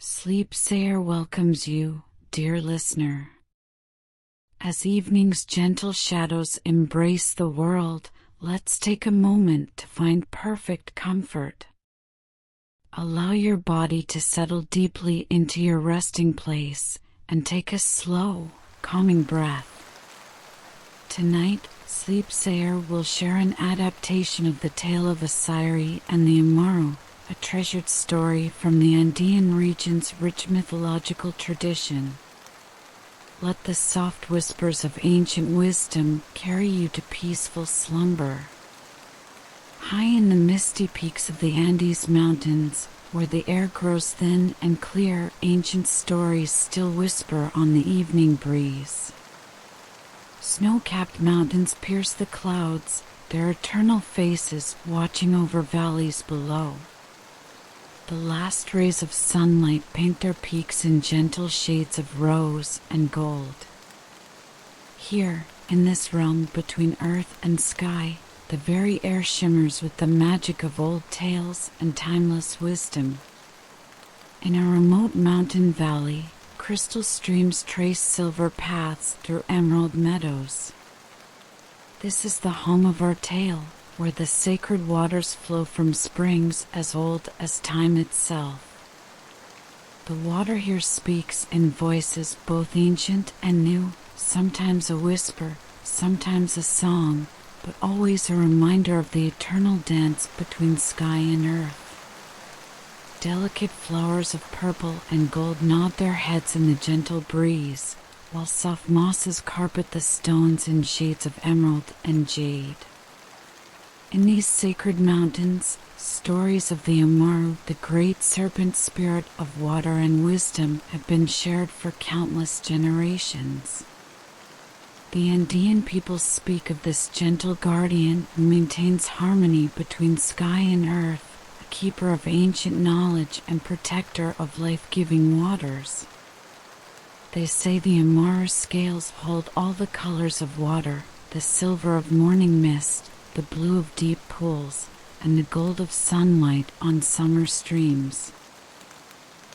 Sleepsayer welcomes you, dear listener. As evening's gentle shadows embrace the world, let's take a moment to find perfect comfort. Allow your body to settle deeply into your resting place and take a slow, calming breath. Tonight, Sleepsayer will share an adaptation of the tale of Asiri and the Amaru, a treasured story from the Andean region's rich mythological tradition. Let the soft whispers of ancient wisdom carry you to peaceful slumber. High in the misty peaks of the Andes Mountains, where the air grows thin and clear, ancient stories still whisper on the evening breeze. Snow-capped mountains pierce the clouds, their eternal faces watching over valleys below. The last rays of sunlight paint their peaks in gentle shades of rose and gold. Here, in this realm between earth and sky, the very air shimmers with the magic of old tales and timeless wisdom. In a remote mountain valley, crystal streams trace silver paths through emerald meadows. This is the home of our tale, where the sacred waters flow from springs as old as time itself. The water here speaks in voices both ancient and new, sometimes a whisper, sometimes a song, but always a reminder of the eternal dance between sky and earth. Delicate flowers of purple and gold nod their heads in the gentle breeze, while soft mosses carpet the stones in shades of emerald and jade. In these sacred mountains, stories of the Amaru, the great serpent spirit of water and wisdom, have been shared for countless generations. The Andean people speak of this gentle guardian who maintains harmony between sky and earth, a keeper of ancient knowledge and protector of life-giving waters. They say the Amaru scales hold all the colors of water, the silver of morning mist, the blue of deep pools, and the gold of sunlight on summer streams.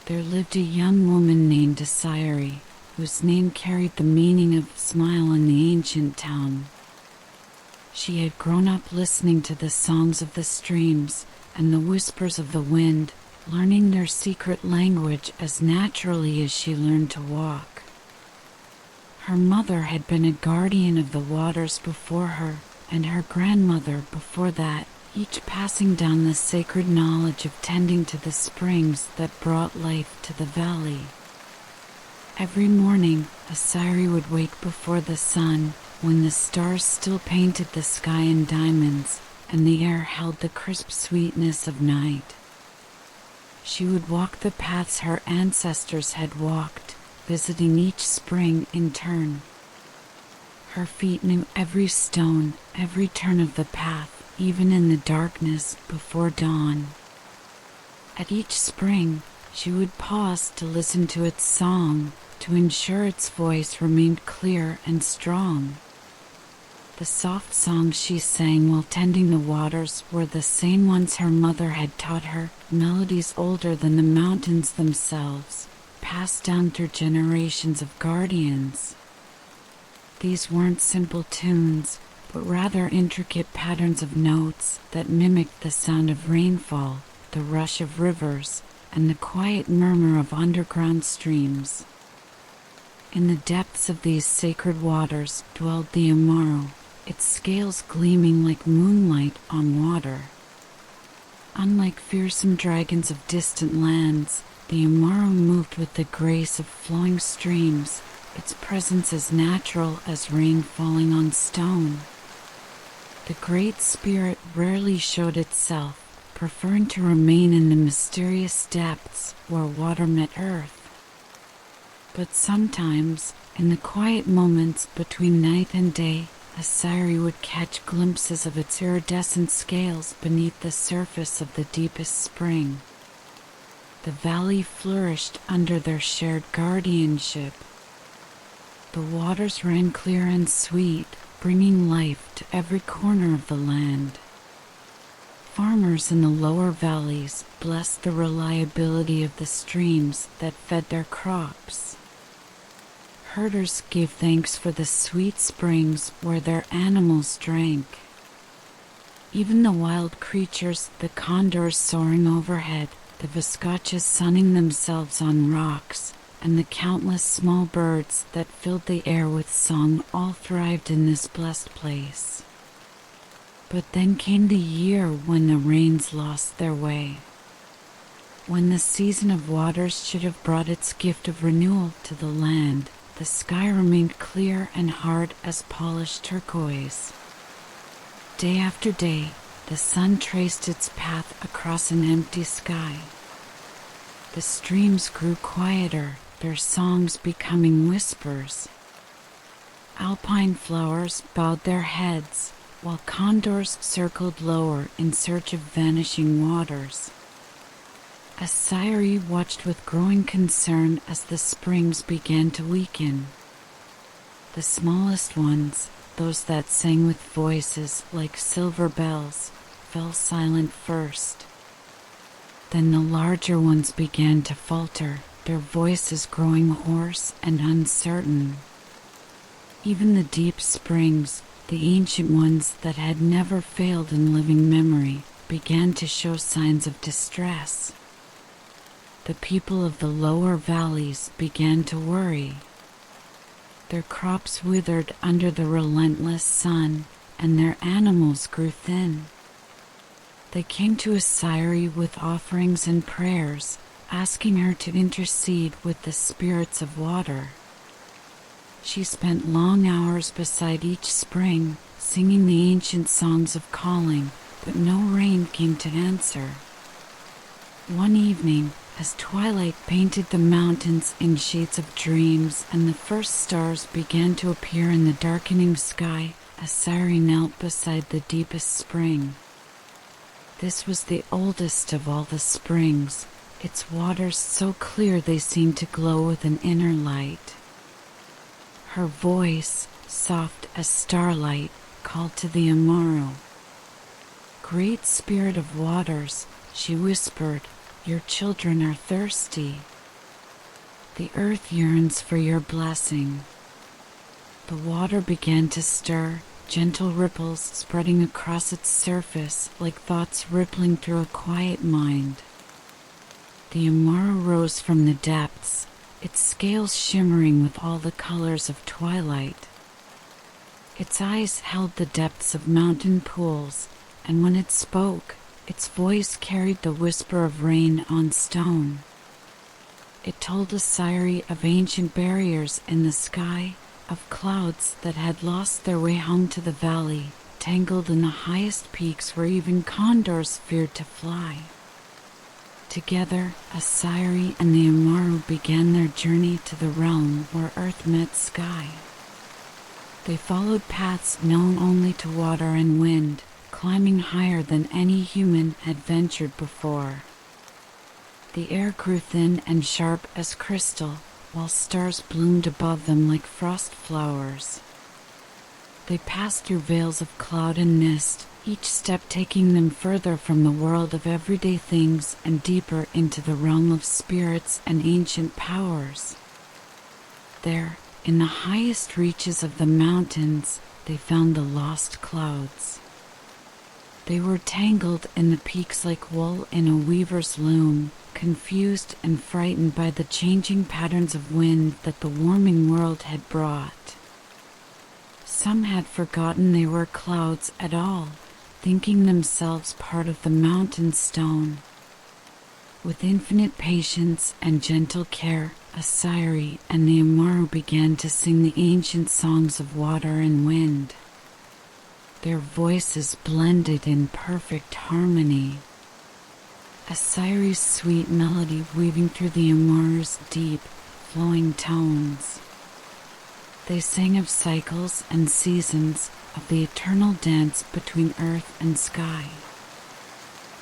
There lived a young woman named Asiri, whose name carried the meaning of smile in the ancient town. She had grown up listening to the songs of the streams and the whispers of the wind, learning their secret language as naturally as she learned to walk. Her mother had been a guardian of the waters before her, and her grandmother before that, each passing down the sacred knowledge of tending to the springs that brought life to the valley. Every morning, Asiri would wake before the sun, when the stars still painted the sky in diamonds, and the air held the crisp sweetness of night. She would walk the paths her ancestors had walked, visiting each spring in turn. Her feet knew every stone, every turn of the path, even in the darkness before dawn. At each spring, she would pause to listen to its song, to ensure its voice remained clear and strong. The soft songs she sang while tending the waters were the same ones her mother had taught her, melodies older than the mountains themselves, passed down through generations of guardians. These weren't simple tunes, but rather intricate patterns of notes that mimicked the sound of rainfall, the rush of rivers, and the quiet murmur of underground streams. In the depths of these sacred waters dwelled the Amaru, its scales gleaming like moonlight on water. Unlike fearsome dragons of distant lands, the Amaru moved with the grace of flowing streams, its presence as natural as rain falling on stone. The Great Spirit rarely showed itself, preferring to remain in the mysterious depths where water met earth. But sometimes, in the quiet moments between night and day, Asiri would catch glimpses of its iridescent scales beneath the surface of the deepest spring. The valley flourished under their shared guardianship. The waters ran clear and sweet, bringing life to every corner of the land. Farmers in the lower valleys blessed the reliability of the streams that fed their crops. Herders gave thanks for the sweet springs where their animals drank. Even the wild creatures, the condors soaring overhead, the viscachas sunning themselves on rocks, and the countless small birds that filled the air with song all thrived in this blessed place. But then came the year when the rains lost their way. When the season of waters should have brought its gift of renewal to the land, the sky remained clear and hard as polished turquoise. Day after day, the sun traced its path across an empty sky. The streams grew quieter, their songs becoming whispers. Alpine flowers bowed their heads, while condors circled lower in search of vanishing waters. Asiri watched with growing concern as the springs began to weaken. The smallest ones, those that sang with voices like silver bells, fell silent first. Then the larger ones began to falter, their voices growing hoarse and uncertain. Even the deep springs, the ancient ones that had never failed in living memory, began to show signs of distress. The people of the lower valleys began to worry. Their crops withered under the relentless sun, and their animals grew thin. They came to Asiri with offerings and prayers, asking her to intercede with the spirits of water. She spent long hours beside each spring, singing the ancient songs of calling, but no rain came to answer. One evening, as twilight painted the mountains in shades of dreams and the first stars began to appear in the darkening sky, Asiri knelt beside the deepest spring. This was the oldest of all the springs, its waters so clear they seemed to glow with an inner light. Her voice, soft as starlight, called to the Amaru. "Great Spirit of Waters," she whispered, "your children are thirsty. The earth yearns for your blessing." The water began to stir, gentle ripples spreading across its surface like thoughts rippling through a quiet mind. The Amaru rose from the depths, its scales shimmering with all the colors of twilight. Its eyes held the depths of mountain pools, and when it spoke, its voice carried the whisper of rain on stone. It told Asiri of ancient barriers in the sky, of clouds that had lost their way home to the valley, tangled in the highest peaks where even condors feared to fly. Together, Asiri and the Amaru began their journey to the realm where earth met sky. They followed paths known only to water and wind, climbing higher than any human had ventured before. The air grew thin and sharp as crystal, while stars bloomed above them like frost flowers. They passed through veils of cloud and mist, each step taking them further from the world of everyday things and deeper into the realm of spirits and ancient powers. There, in the highest reaches of the mountains, they found the lost clouds. They were tangled in the peaks like wool in a weaver's loom, confused and frightened by the changing patterns of wind that the warming world had brought. Some had forgotten they were clouds at all, thinking themselves part of the mountain stone. With infinite patience and gentle care, Asiri and the Amaru began to sing the ancient songs of water and wind. Their voices blended in perfect harmony. Asiri's sweet melody weaving through the Amaru's deep, flowing tones. They sang of cycles and seasons, of the eternal dance between earth and sky.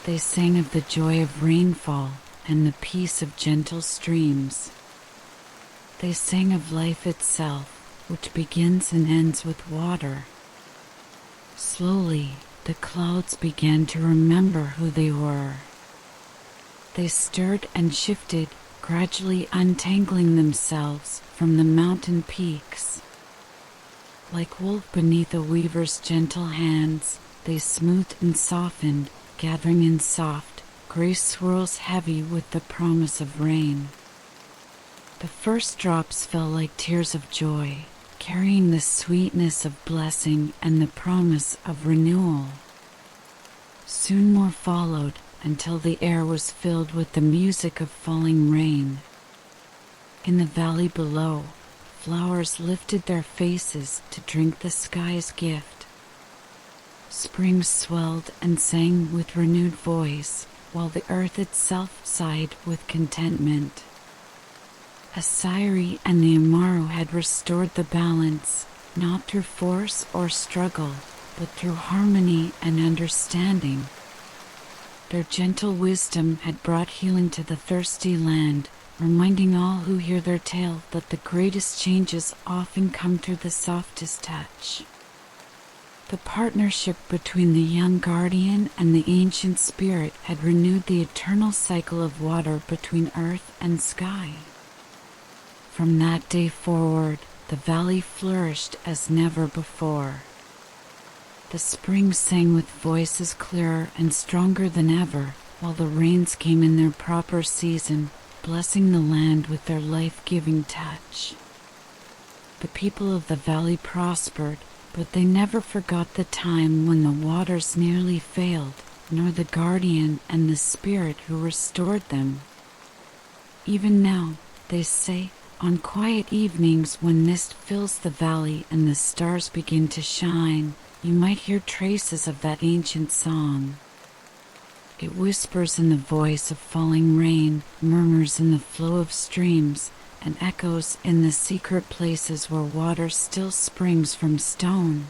They sang of the joy of rainfall and the peace of gentle streams. They sang of life itself, which begins and ends with water. Slowly, the clouds began to remember who they were. They stirred and shifted, gradually untangling themselves from the mountain peaks. Like wool beneath a weaver's gentle hands, they smoothed and softened, gathering in soft, gray swirls heavy with the promise of rain. The first drops fell like tears of joy, carrying the sweetness of blessing and the promise of renewal. Soon more followed, until the air was filled with the music of falling rain. In the valley below, flowers lifted their faces to drink the sky's gift. Spring swelled and sang with renewed voice, while the earth itself sighed with contentment. Asiri and the Amaru had restored the balance, not through force or struggle, but through harmony and understanding. Their gentle wisdom had brought healing to the thirsty land, reminding all who hear their tale that the greatest changes often come through the softest touch. The partnership between the young guardian and the ancient spirit had renewed the eternal cycle of water between earth and sky. From that day forward, the valley flourished as never before. The spring sang with voices clearer and stronger than ever, while the rains came in their proper season, blessing the land with their life-giving touch. The people of the valley prospered, but they never forgot the time when the waters nearly failed, nor the guardian and the spirit who restored them. Even now, they say, on quiet evenings when mist fills the valley and the stars begin to shine, you might hear traces of that ancient song. It whispers in the voice of falling rain, murmurs in the flow of streams, and echoes in the secret places where water still springs from stone.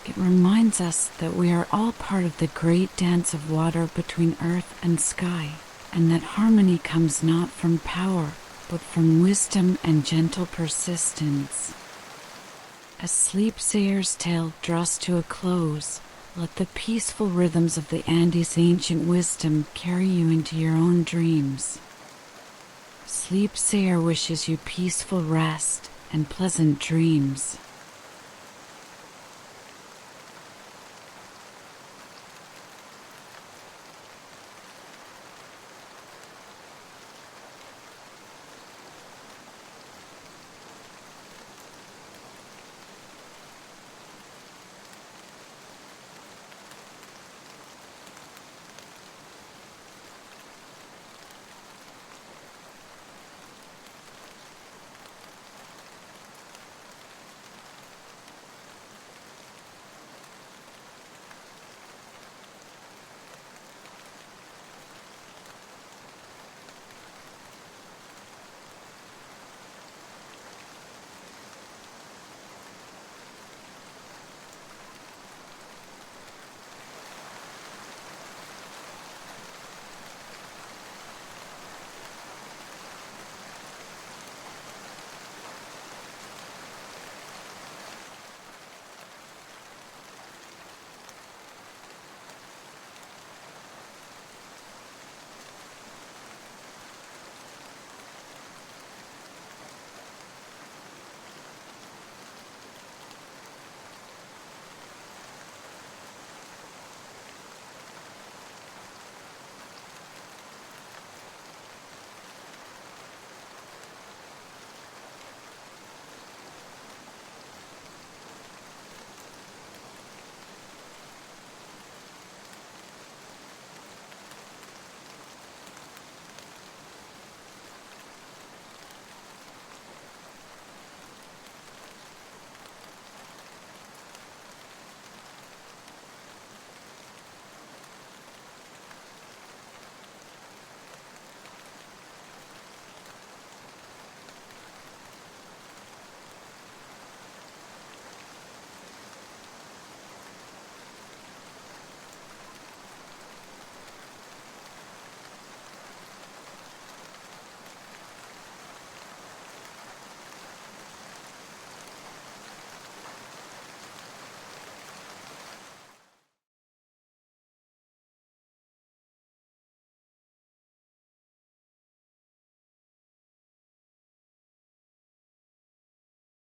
It reminds us that we are all part of the great dance of water between earth and sky, and that harmony comes not from power, but from wisdom and gentle persistence. As Sleep Sayer's tale draws to a close, let the peaceful rhythms of the Andes' ancient wisdom carry you into your own dreams. Sleep Sayer wishes you peaceful rest and pleasant dreams.